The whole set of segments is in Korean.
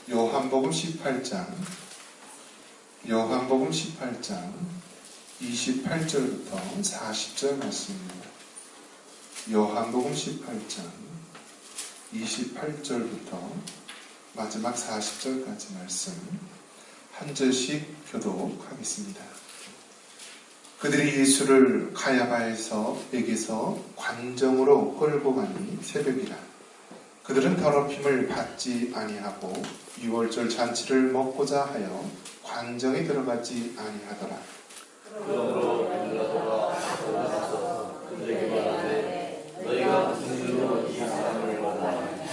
요한복음 18장 28절부터 40절 말씀입니다. 요한복음 18장 28절부터 마지막 40절까지 말씀 한 절씩 교독하겠습니다. 그들이 예수를 가야바에게서 관정으로 끌고 가니 새벽이라. 그들은 더럽힘을 받지 아니하고 유월절 잔치를 먹고자 하여 관정에 들어가지 아니하더라. 그러므로 빌라도가 나서서 그들에게 말하되 너희가 무슨 일로 이 사람을 원하느냐.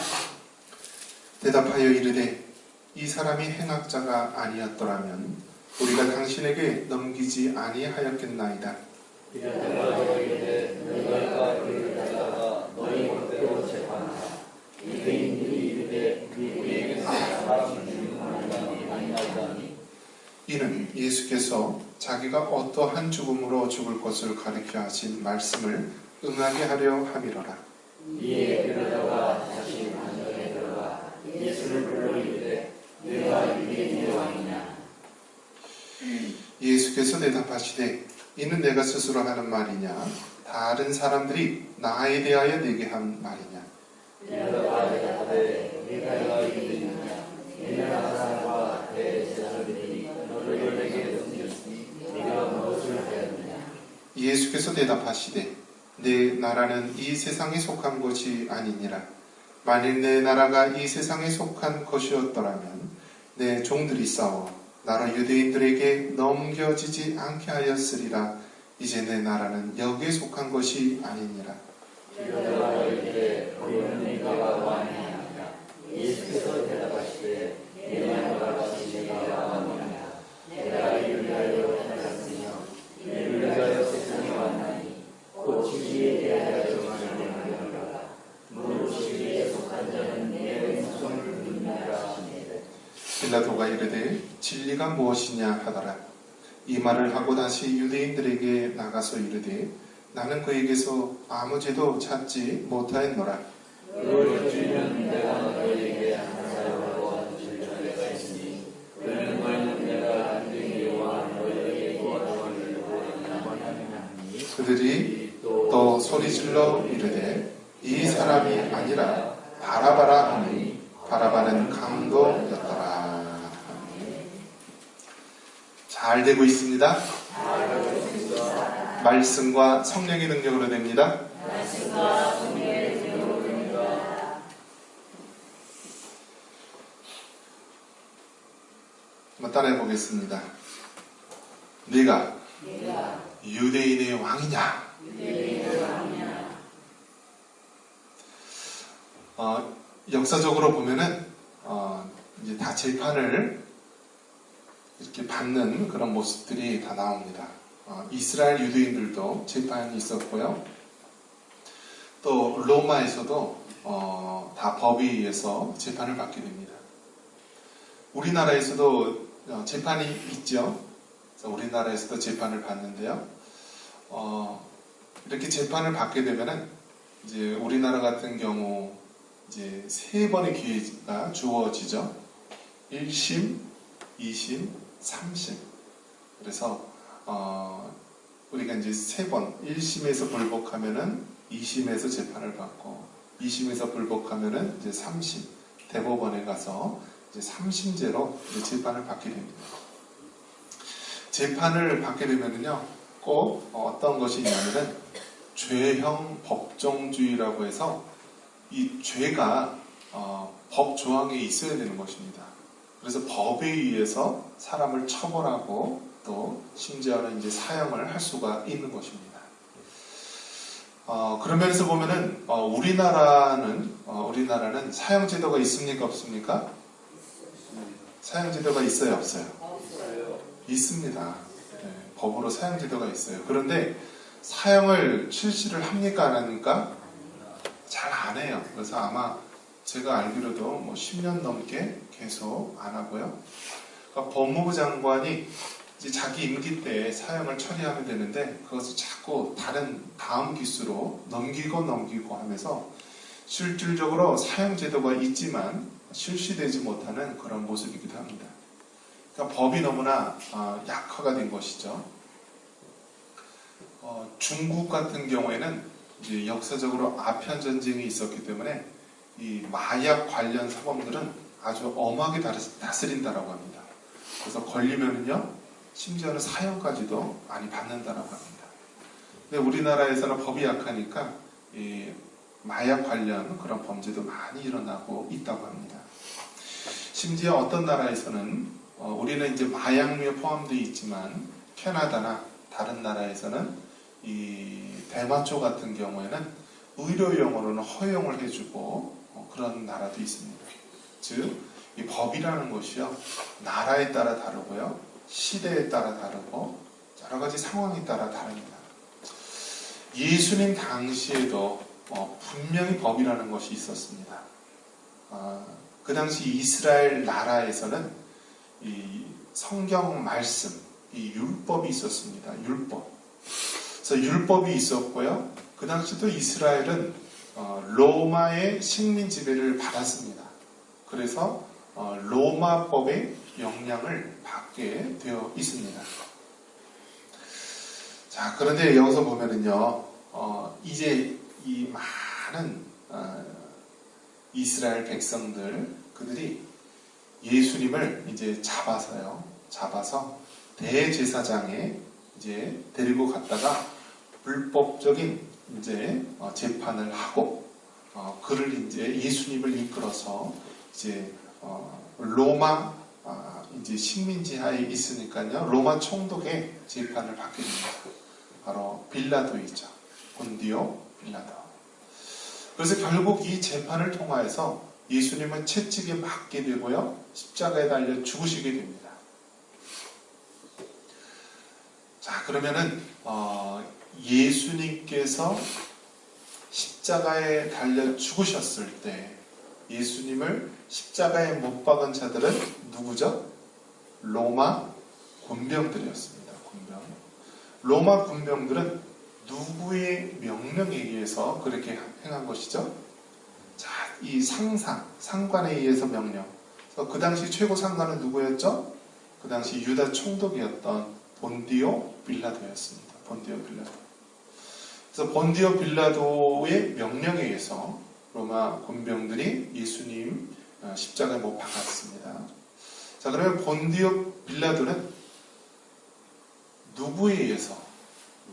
대답하여 이르되 이 사람이 행악자가 아니었더라면 우리가 당신에게 넘기지 아니하였겠나이다. 빌라도가 이르되 너희가 그를 가져다가 너희 멋대로 재판하라. 유대인들이 이르되 우리에게서 사람을 죽이는 사람이 아니하다니. 이는 예수께서 자기가 어떠한 죽음으로 죽을 것을 가리켜 하신 말씀을 응하게 하려 함이로라. 이에 빌라도가 다시 관정에 들어가 예수를 불러 이르되 내가 유대인의 왕이냐. 예수께서 대답하시되 이는 내가 스스로 하는 말이냐 다른 사람들이 나에 대하여 내게 한 말이냐. 빌라도가 대답하되 내가 유대인이냐. 내가 사람과 대제사장들이 너를 내게 넘겼으니 네가 무엇을 하였느냐. 예수께서 대답하시되 내 나라는 이 세상에 속한 것이 아니니라. 만일 내 나라가 이 세상에 속한 것이었더라면 내 종들이 싸워 나라 유대인들에게 넘겨지지 않게 하였으리라. 이제 내 나라는 여기에 속한 것이 아니니라. 빌라도가 이르되 우리는 네가 왕이냐. 예수께서 대답하시되 내 말과 같이 네가 왕이냐. 내가 이를 위하여 태어났으며 이를 위하여 세상에 왔나니 곧 진리에 대하여 정하는 하리라. 무릇 진리에 속한 자는 내 음성을 듣느니라 하시니라. 빌라도가 이르되 진리가 무엇이냐 하더라. 이 말을 하고 다시 유대인들에게 나가서 이르되 나는 그에게서 아무 죄도 찾지 못하였노라. 그를 주면 내가 너희에게 항사하고 하는 질문가 있으니 그는 너희는 내가 유대인의 왕 너희에게 도와주기를 원하느냐니. 그들이 또 소리질러 이르되 이 사람이 아니라 바라바라 하니 바라바는 강도였더라. 잘 되고 있습니다. 말씀과 성령의 능력으로 됩니다. 한번 따라해 보겠습니다. 네가 유대인의 왕이냐? 역사적으로 보면은 이제 다 재판을 이렇게 받는 그런 모습들이 다 나옵니다. 이스라엘 유대인들도 재판이 있었고요. 또 로마에서도 다 법에 의해서 재판을 받게 됩니다. 우리나라에서도 재판이 있죠. 그래서 우리나라에서도 재판을 받는데요. 이렇게 재판을 받게 되면은 이제 우리나라 같은 경우 이제 3번의 기회가 주어지죠. 1심, 2심, 3심. 그래서 우리가 이제 3번 1심에서 불복하면은 2심에서 재판을 받고 2심에서 불복하면은 이제 3심 대법원에 가서 이제 3심제로 이제 재판을 받게 됩니다. 재판을 받게 되면은요 꼭 어떤 것이 있냐면은 죄형 법정주의라고 해서 이 죄가 법 조항에 있어야 되는 것입니다. 그래서 법에 의해서 사람을 처벌하고 또 심지어는 이제 사형을 할 수가 있는 것입니다. 그런 면에서 보면은 우리나라는 사형제도가 있습니까 없습니까? 사형제도가 있어요 없어요? 있습니다. 네, 법으로 사형제도가 있어요. 그런데 사형을 실시를 합니까 안 합니까? 잘 안 해요. 그래서 아마 제가 알기로도 뭐 10년 넘게 계속 안 하고요. 그러니까 법무부 장관이 이제 자기 임기 때 사형을 처리하면 되는데 그것을 자꾸 다음 기수로 넘기고 하면서 실질적으로 사형 제도가 있지만 실시되지 못하는 그런 모습이기도 합니다. 그러니까 법이 너무나 약화가 된 것이죠. 중국 같은 경우에는 이제 역사적으로 아편 전쟁이 있었기 때문에 이 마약 관련 사범들은 아주 엄하게 다스린다라고 합니다. 그래서 걸리면은요, 심지어는 사형까지도 많이 받는다라고 합니다. 근데 우리나라에서는 법이 약하니까 이 마약 관련 그런 범죄도 많이 일어나고 있다고 합니다. 심지어 어떤 나라에서는 우리는 이제 마약류에 포함되어 있지만 캐나다나 다른 나라에서는 이 대마초 같은 경우에는 의료용으로는 허용을 해주고 그런 나라도 있습니다. 즉, 이 법이라는 것이요, 나라에 따라 다르고요, 시대에 따라 다르고 여러 가지 상황에 따라 다릅니다. 예수님 당시에도 분명히 법이라는 것이 있었습니다. 그 당시 이스라엘 나라에서는 이 성경 말씀, 이 율법이 있었습니다. 율법. 그래서 율법이 있었고요. 그 당시도 이스라엘은 로마의 식민 지배를 받았습니다. 그래서 로마법의 영향을 받게 되어 있습니다. 자, 그런데 여기서 보면은요, 이제 이 많은 이스라엘 백성들, 그들이 예수님을 이제 잡아서 대제사장에 이제 데리고 갔다가 불법적인 이제 재판을 하고 그를 이제 예수님을 이끌어서 이제 로마 이제 식민지 하에 있으니까요, 로마 총독의 재판을 받게 됩니다. 바로 빌라도이죠. 본디오 빌라도. 그래서 결국 이 재판을 통하여서 예수님은 채찍에 맞게 되고요, 십자가에 달려 죽으시게 됩니다. 자, 그러면은 예수님께서 십자가에 달려 죽으셨을 때 예수님을 십자가에 못 박은 자들은 누구죠? 로마 군병들이었습니다. 군병. 로마 군병들은 누구의 명령에 의해서 그렇게 행한 것이죠? 자, 이 상관에 의해서 명령. 그래서 그 당시 최고 상관은 누구였죠? 그 당시 유다 총독이었던 본디오 빌라도였습니다. 본디오 빌라도. 그래서 본디오 빌라도의 명령에 의해서 로마 군병들이 예수님 십자가에 못 박았습니다. 자, 그러면 본디오 빌라도는 누구에 의해서,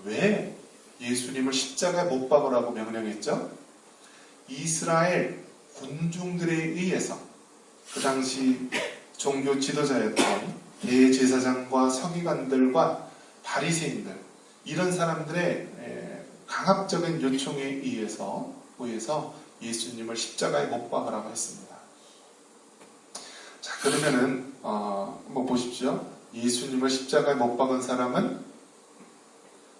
왜 예수님을 십자가에 못 박으라고 명령했죠? 이스라엘 군중들에 의해서 그 당시 종교 지도자였던 대제사장과 서기관들과 바리새인들, 이런 사람들의 강압적인 요청에 의해서 예수님을 십자가에 못 박으라고 했습니다. 자, 그러면은 한번 보십시오. 예수님을 십자가에 못 박은 사람은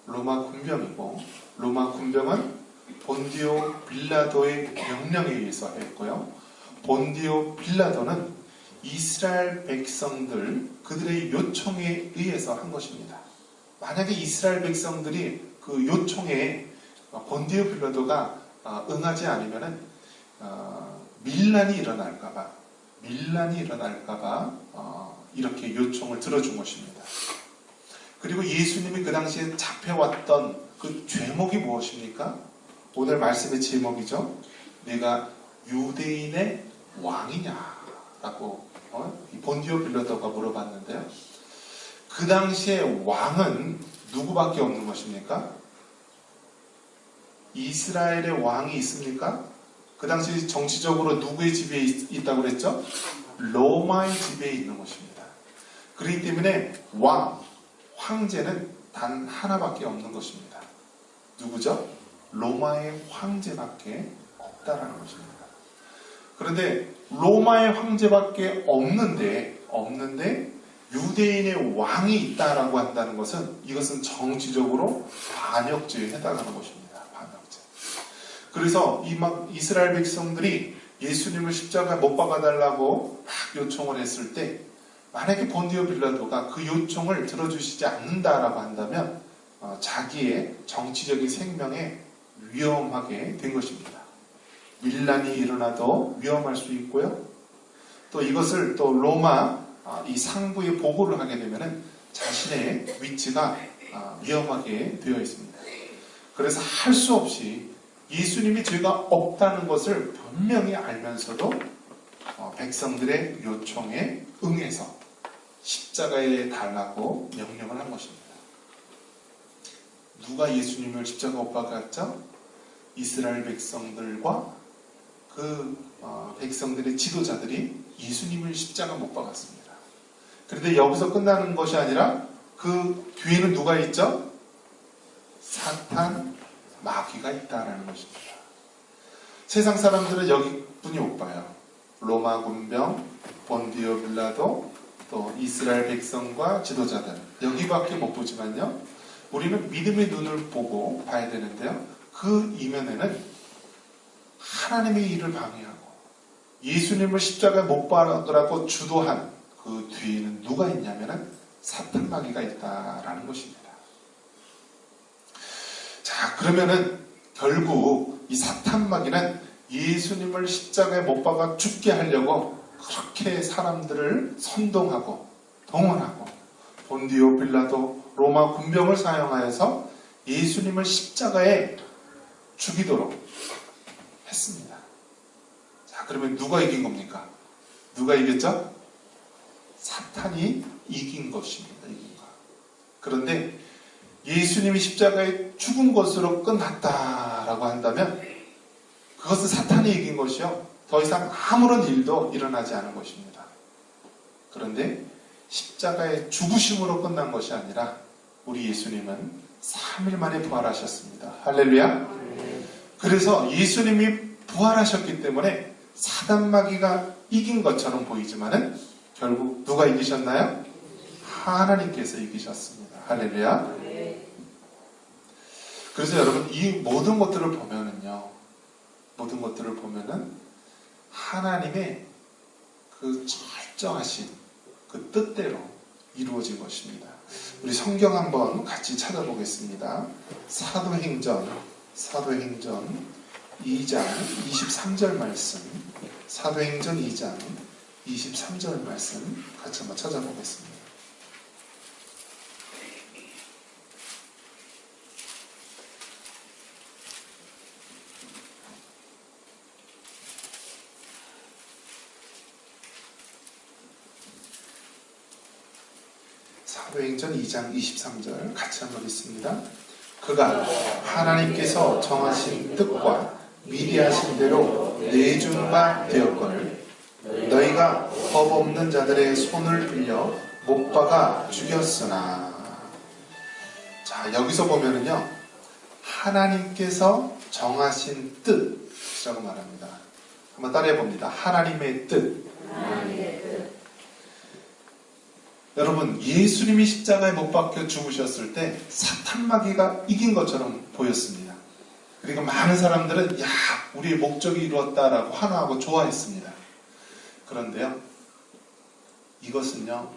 로마 군병이고, 로마 군병은 본디오 빌라도의 명령에 의해서 했고요, 본디오 빌라도는 이스라엘 백성들, 그들의 요청에 의해서 한 것입니다. 만약에 이스라엘 백성들이 그 요청에 본디오 빌라도가 응하지 않으면은 밀란이 일어날까봐 이렇게 요청을 들어준 것입니다. 그리고 예수님이 그 당시에 잡혀왔던 그 죄목이 무엇입니까? 오늘 말씀의 제목이죠. 내가 유대인의 왕이냐라고 본디오 빌라도가 물어봤는데요. 그 당시에 왕은 누구밖에 없는 것입니까? 이스라엘의 왕이 있습니까? 그 당시 정치적으로 누구의 지배에 있다고 그랬죠? 로마의 지배에 있는 것입니다. 그렇기 때문에 황제는 단 하나밖에 없는 것입니다. 누구죠? 로마의 황제밖에 없다라는 것입니다. 그런데 로마의 황제밖에 없는데 유대인의 왕이 있다라고 한다는 것은, 이것은 정치적으로 반역죄에 해당하는 것입니다. 반역죄. 그래서 이스라엘 백성들이 예수님을 십자가에 못 박아달라고 막 요청을 했을 때, 만약에 본디오 빌라도가 그 요청을 들어주시지 않는다라고 한다면 자기의 정치적인 생명에 위험하게 된 것입니다. 밀란이 일어나도 위험할 수 있고요, 또 이것을 또 로마 이 상부에 보고를 하게 되면은 자신의 위치가 위험하게 되어 있습니다. 그래서 할 수 없이 예수님이 죄가 없다는 것을 분명히 알면서도 백성들의 요청에 응해서 십자가에 달라고 명령을 한 것입니다. 누가 예수님을 십자가 못 박았죠? 이스라엘 백성들과 그 백성들의 지도자들이 예수님을 십자가 못 박았습니다. 그런데 여기서 끝나는 것이 아니라 그 뒤에는 누가 있죠? 사탄, 마귀가 있다라는 것입니다. 세상 사람들은 여기뿐이 못 봐요. 로마 군병, 본디오 빌라도, 또 이스라엘 백성과 지도자들, 여기밖에 못 보지만요, 우리는 믿음의 눈을 보고 봐야 되는데요, 그 이면에는 하나님의 일을 방해하고 예수님을 십자가에 못 박으라고 주도한 그 뒤에는 누가 있냐면은 사탄 마귀가 있다라는 것입니다. 자, 그러면은 결국 이 사탄 마귀는 예수님을 십자가에 못 박아 죽게 하려고 그렇게 사람들을 선동하고 동원하고 본디오 빌라도 로마 군병을 사용하여서 예수님을 십자가에 죽이도록 했습니다. 자, 그러면 누가 이긴 겁니까? 누가 이겼죠? 사탄이 이긴 것입니다. 이긴 것. 그런데 예수님이 십자가에 죽은 것으로 끝났다라고 한다면 그것은 사탄이 이긴 것이요, 더 이상 아무런 일도 일어나지 않은 것입니다. 그런데 십자가의 죽으심으로 끝난 것이 아니라 우리 예수님은 3일 만에 부활하셨습니다. 할렐루야. 그래서 예수님이 부활하셨기 때문에 사단 마귀가 이긴 것처럼 보이지만은 결국 누가 이기셨나요? 하나님께서 이기셨습니다. 할렐루야. 그래서 여러분, 이 모든 것들을 보면은요, 모든 것들을 보면은 하나님의 그 철저하신 그 뜻대로 이루어진 것입니다. 우리 성경 한번 같이 찾아보겠습니다. 사도행전 2장 23절 말씀, 사도행전 2장 23절 말씀 같이 한번 찾아보겠습니다. 사도행전 2장 23절 같이 한번 읽습니다. 그가 하나님께서 정하신 뜻과 미리 하신 대로 내준 바 되었거늘 너희가 법 없는 자들의 손을 빌려 못 박아 죽였으나. 자, 여기서 보면은요, 하나님께서 정하신 뜻이라고 말합니다. 한번 따라해 봅니다. 하나님의 뜻. 여러분, 예수님이 십자가에 못 박혀 죽으셨을 때 사탄 마귀가 이긴 것처럼 보였습니다. 그리고 많은 사람들은 야, 우리의 목적이 이루었다라고 환호하고 좋아했습니다. 그런데요, 이것은요,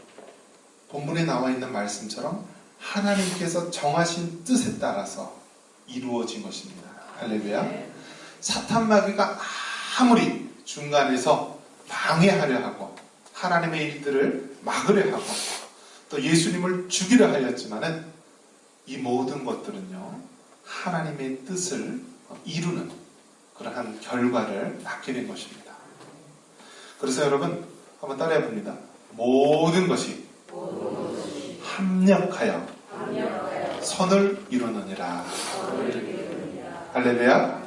본문에 나와 있는 말씀처럼 하나님께서 정하신 뜻에 따라서 이루어진 것입니다. 할렐루야. 사탄 마귀가 아무리 중간에서 방해하려 하고 하나님의 일들을 막으려 하고 또 예수님을 죽이려 하였지만은 이 모든 것들은요, 하나님의 뜻을 이루는 그러한 결과를 낳게 된 것입니다. 그래서 여러분, 한번 따라해 봅니다. 모든 것이 합력하여 선을 이루느니라. 할렐루야.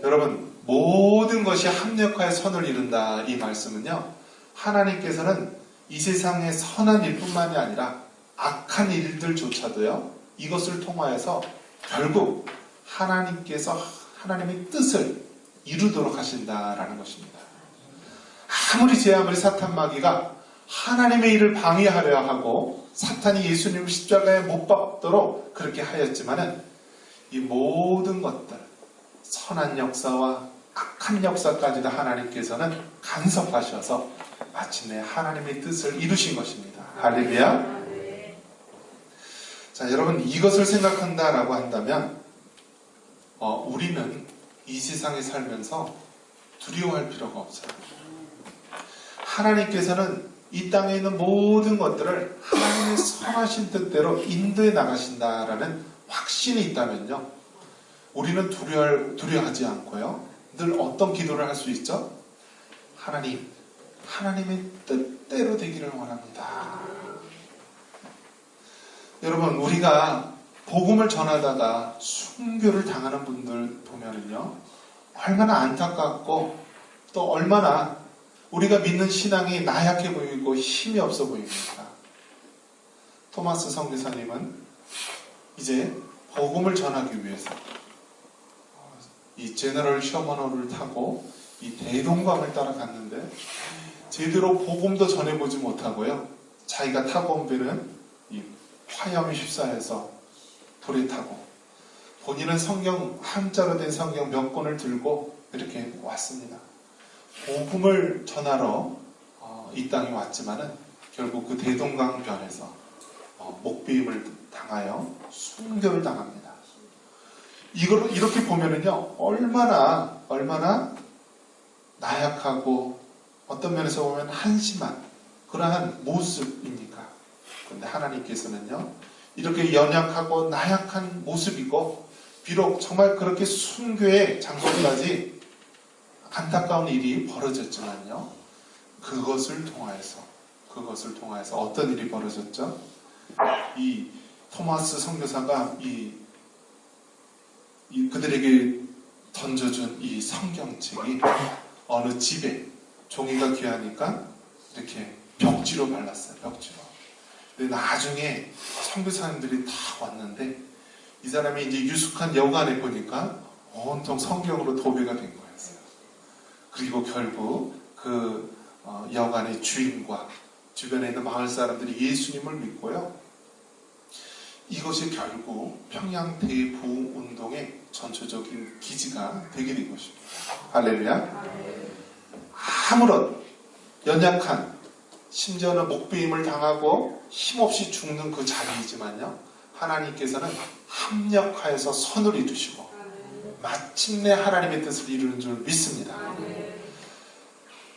여러분, 모든 것이 합력하여 선을 이룬다, 이 말씀은요, 하나님께서는 이 세상의 선한 일뿐만이 아니라 악한 일들조차도요, 이것을 통하여서 결국 하나님께서 하나님의 뜻을 이루도록 하신다라는 것입니다. 아무리 사탄 마귀가 하나님의 일을 방해하려 하고 사탄이 예수님을 십자가에 못 박도록 그렇게 하였지만은 이 모든 것들, 선한 역사와 악한 역사까지도 하나님께서는 간섭하셔서 마침내 하나님의 뜻을 이루신 것입니다. 할렐루야. 자, 여러분, 이것을 생각한다라고 한다면 우리는 이 세상에 살면서 두려워할 필요가 없어요. 하나님께서는 이 땅에 있는 모든 것들을 하나님의 선하신 뜻대로 인도해 나가신다라는 확신이 있다면요, 우리는 두려워하지 않고요, 늘 어떤 기도를 할 수 있죠? 하나님의 뜻대로 되기를 원합니다. 여러분, 우리가 복음을 전하다가 순교를 당하는 분들 보면은요, 얼마나 안타깝고 또 얼마나 우리가 믿는 신앙이 나약해 보이고 힘이 없어 보입니다. 토마스 선교사님은 이제 복음을 전하기 위해서 이 제너럴 셔먼호를 타고 이 대동강을 따라갔는데 제대로 복음도 전해보지 못하고요, 자기가 타고 온 배는 이 화염에 휩싸여서 불에 타고, 본인은 성경, 한자로 된 성경 몇 권을 들고 이렇게 왔습니다. 복음을 전하러 이 땅에 왔지만은 결국 그 대동강변에서 목베임을 당하여 순교를 당합니다. 이걸 이렇게 보면은요, 얼마나 나약하고 어떤 면에서 보면 한심한 그러한 모습입니까? 그런데 하나님께서는요, 이렇게 연약하고 나약한 모습이고 비록 정말 그렇게 순교의 장소까지 안타까운 일이 벌어졌지만요, 그것을 통하여서 어떤 일이 벌어졌죠? 이 토마스 선교사가 그들에게 던져준 이 성경책이 어느 집에 종이가 귀하니까 이렇게 벽지로 발랐어요. 벽지로. 근데 나중에 선교사님들이 다 왔는데 이 사람이 이제 유숙한 여관에 보니까 온통 성경으로 도배가 된 거였어요. 그리고 결국 그 여관의 주인과 주변에 있는 마을 사람들이 예수님을 믿고요, 이것이 결국 평양 대부흥 운동의 전초적인 기지가 되게 된 것입니다. 할렐루야. 아무런 연약한, 심지어는 목베임을 당하고 힘없이 죽는 그 자리이지만요, 하나님께서는 합력하여서 선을 이루시고 마침내 하나님의 뜻을 이루는 줄 믿습니다.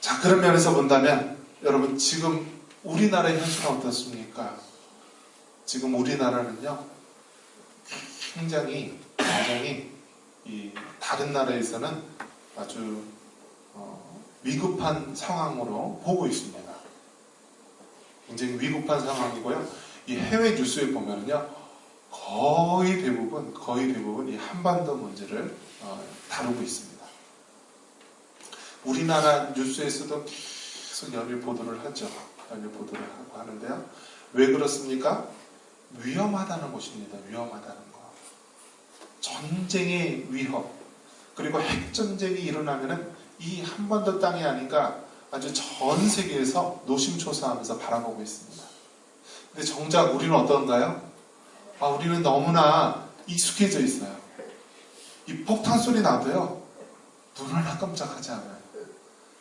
자, 그런 면에서 본다면 여러분, 지금 우리나라의 현실은 어떻습니까? 지금 우리나라는요, 굉장히 이 다른 나라에서는 아주 위급한 상황으로 보고 있습니다. 굉장히 위급한 상황이고요. 이 해외 뉴스에 보면요, 거의 대부분 이 한반도 문제를 다루고 있습니다. 우리나라 뉴스에서도 계속 연일 보도를 하고 하는데요. 왜 그렇습니까? 위험하다는 것입니다. 위험하다는 것. 전쟁의 위협, 그리고 핵전쟁이 일어나면은 이 한반도 땅이 아닌가 아주 전 세계에서 노심초사하면서 바라보고 있습니다. 근데 정작 우리는 어떤가요? 우리는 너무나 익숙해져 있어요. 이 폭탄 소리 나도요, 눈을 하나 깜짝하지 않아요.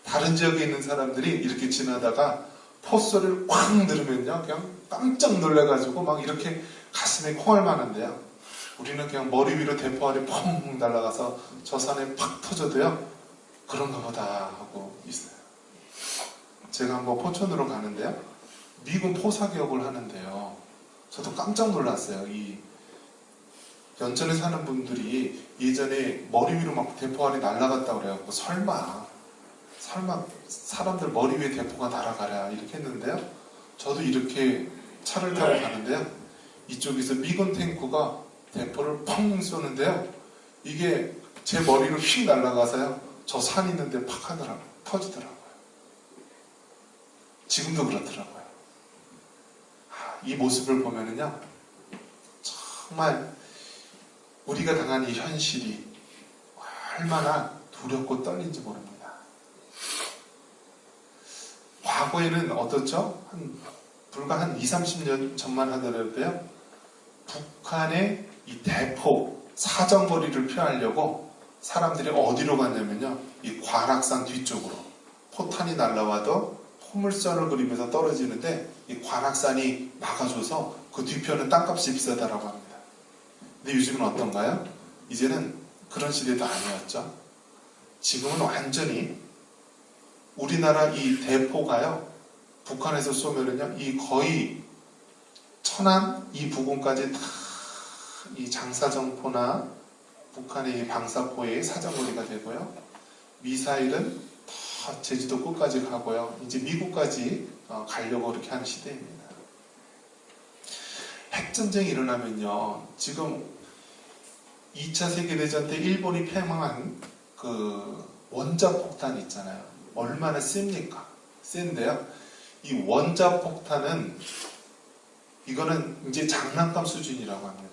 다른 지역에 있는 사람들이 이렇게 지나다가 포소리를 꽉 들으면요, 그냥 깜짝 놀래가지고 막 이렇게 가슴에 콩알 마는데요, 우리는 그냥 머리 위로 대포알이 펑 날아가서 저 산에 팍 터져도요, 그런가 보다 하고 있어요. 제가 한번 포천으로 가는데요, 미군 포사격을 하는데요, 저도 깜짝 놀랐어요. 이 연천에 사는 분들이 예전에 머리 위로 막 대포알이 날아갔다고 그래갖고 설마 사람들 머리 위에 대포가 날아가랴 이렇게 했는데요, 저도 이렇게 차를 타고 가는데요, 이쪽에서 미군 탱크가 대포를 펑 쏘는데요, 이게 제 머리로 휙 날아가서요, 저 산 있는데 팍 하더라고요. 터지더라고요. 지금도 그렇더라고요. 이 모습을 보면은요, 정말 우리가 당한 이 현실이 얼마나 두렵고 떨린지 모릅니다. 과거에는 어떻죠? 불과 한 20-30년 전만 하더라도요, 북한의 이 대포, 사정거리를 피하려고 사람들이 어디로 갔냐면요, 이 관악산 뒤쪽으로 포탄이 날라와도 포물선을 그리면서 떨어지는데 이 관악산이 막아줘서 그 뒤편은 땅값이 비싸다라고 합니다. 근데 요즘은 어떤가요? 이제는 그런 시대도 아니었죠. 지금은 완전히 우리나라 이 대포가요, 북한에서 쏘면은요, 이 거의 천안 이 부근까지 다 이 장사정포나 북한의 이 방사포의 사정거리가 되고요. 미사일은 다 제주도 끝까지 가고요. 이제 미국까지 가려고 그렇게 하는 시대입니다. 핵전쟁이 일어나면요, 지금 2차 세계대전 때 일본이 폐망한 그 원자폭탄 있잖아요. 얼마나 셉니까? 센데요. 이 원자폭탄은 이거는 이제 장난감 수준이라고 합니다.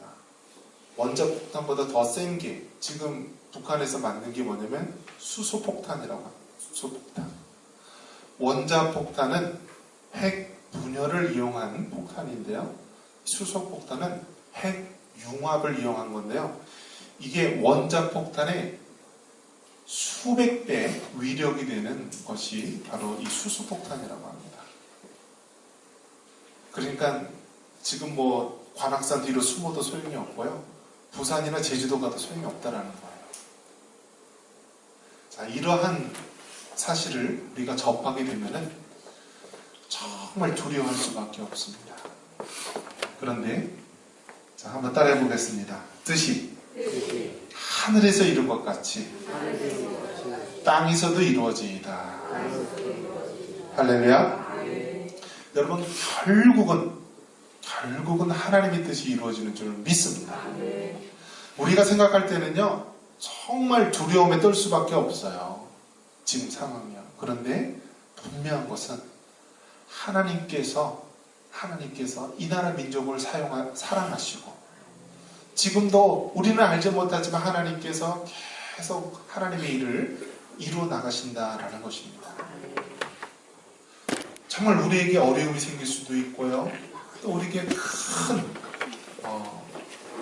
원자폭탄보다 더 센 게 지금 북한에서 만든 게 뭐냐면 수소폭탄이라고 합니다. 수소폭탄. 원자폭탄은 핵 분열을 이용한 폭탄인데요. 수소폭탄은 핵 융합을 이용한 건데요. 이게 원자폭탄의 수백 배 위력이 되는 것이 바로 이 수소폭탄이라고 합니다. 그러니까 지금 뭐 관악산 뒤로 숨어도 소용이 없고요. 부산이나 제주도 가도 소용이 없다라는 거예요. 자, 이러한 사실을 우리가 접하게 되면은 정말 두려워할 수밖에 없습니다. 그런데 자, 한번 따라해 보겠습니다. 뜻이 하늘에서 이룬 것 같이 땅에서도 이루어지이다. 할렐루야. 여러분, 결국은 하나님의 뜻이 이루어지는 줄 믿습니다. 우리가 생각할 때는요, 정말 두려움에 떨 수밖에 없어요. 지금 상황이요. 그런데 분명한 것은 하나님께서 이 나라 민족을 사랑하시고, 지금도 우리는 알지 못하지만 하나님께서 계속 하나님의 일을 이루어 나가신다라는 것입니다. 정말 우리에게 어려움이 생길 수도 있고요. 또 우리에게 큰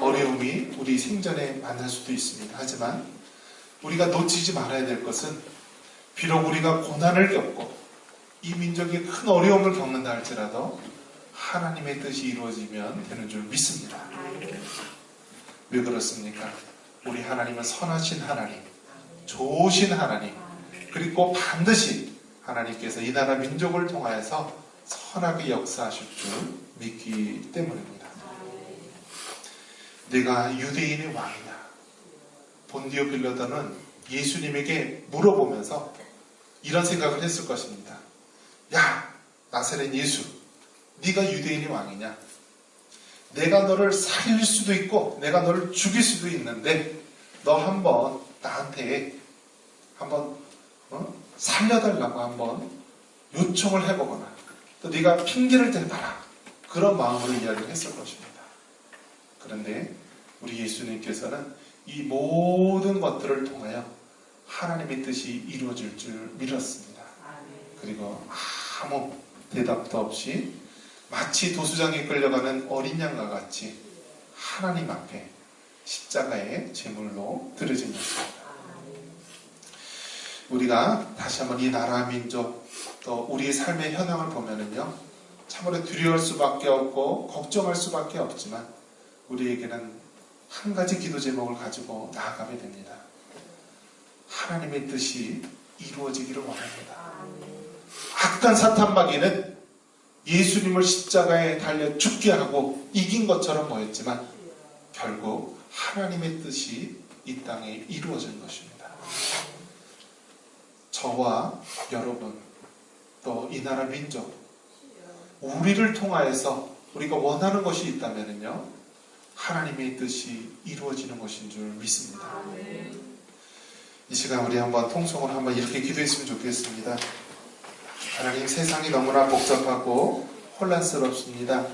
어려움이 우리 생전에 만날 수도 있습니다. 하지만 우리가 놓치지 말아야 될 것은, 비록 우리가 고난을 겪고 이 민족이 큰 어려움을 겪는다 할지라도 하나님의 뜻이 이루어지면 되는 줄 믿습니다. 왜 그렇습니까? 우리 하나님은 선하신 하나님, 좋으신 하나님, 그리고 반드시 하나님께서 이 나라 민족을 통하여서 선하게 역사하실 줄 믿기 때문입니다. 내가 유대인의 왕이냐? 본디오 빌라도는 예수님에게 물어보면서 이런 생각을 했을 것입니다. 야, 나사렛 예수, 네가 유대인의 왕이냐? 내가 너를 살릴 수도 있고 내가 너를 죽일 수도 있는데 너 한번 나한테 한번 살려달라고 한번 요청을 해보거나 또 네가 핑계를 대봐라, 그런 마음으로 이야기를 했을 것입니다. 그런데 우리 예수님께서는 이 모든 것들을 통하여 하나님의 뜻이 이루어질 줄 믿었습니다. 그리고 아무 대답도 없이 마치 도수장에 끌려가는 어린 양과 같이 하나님 앞에 십자가의 제물로 드려집니다. 우리가 다시 한번 이 나라 민족 또 우리의 삶의 현황을 보면은요, 참으로 두려울 수밖에 없고 걱정할 수밖에 없지만 우리에게는 한 가지 기도 제목을 가지고 나아가게 됩니다. 하나님의 뜻이 이루어지기를 원합니다. 악한 사탄마귀는 예수님을 십자가에 달려 죽게 하고 이긴 것처럼 보였지만 결국 하나님의 뜻이 이 땅에 이루어진 것입니다. 저와 여러분 또 이 나라 민족, 우리를 통하여서 우리가 원하는 것이 있다면요, 하나님의 뜻이 이루어지는 것인 줄 믿습니다. 이 시간 우리 한번 통성으로 한번 이렇게 기도했으면 좋겠습니다. 하나님, 세상이 너무나 복잡하고 혼란스럽습니다.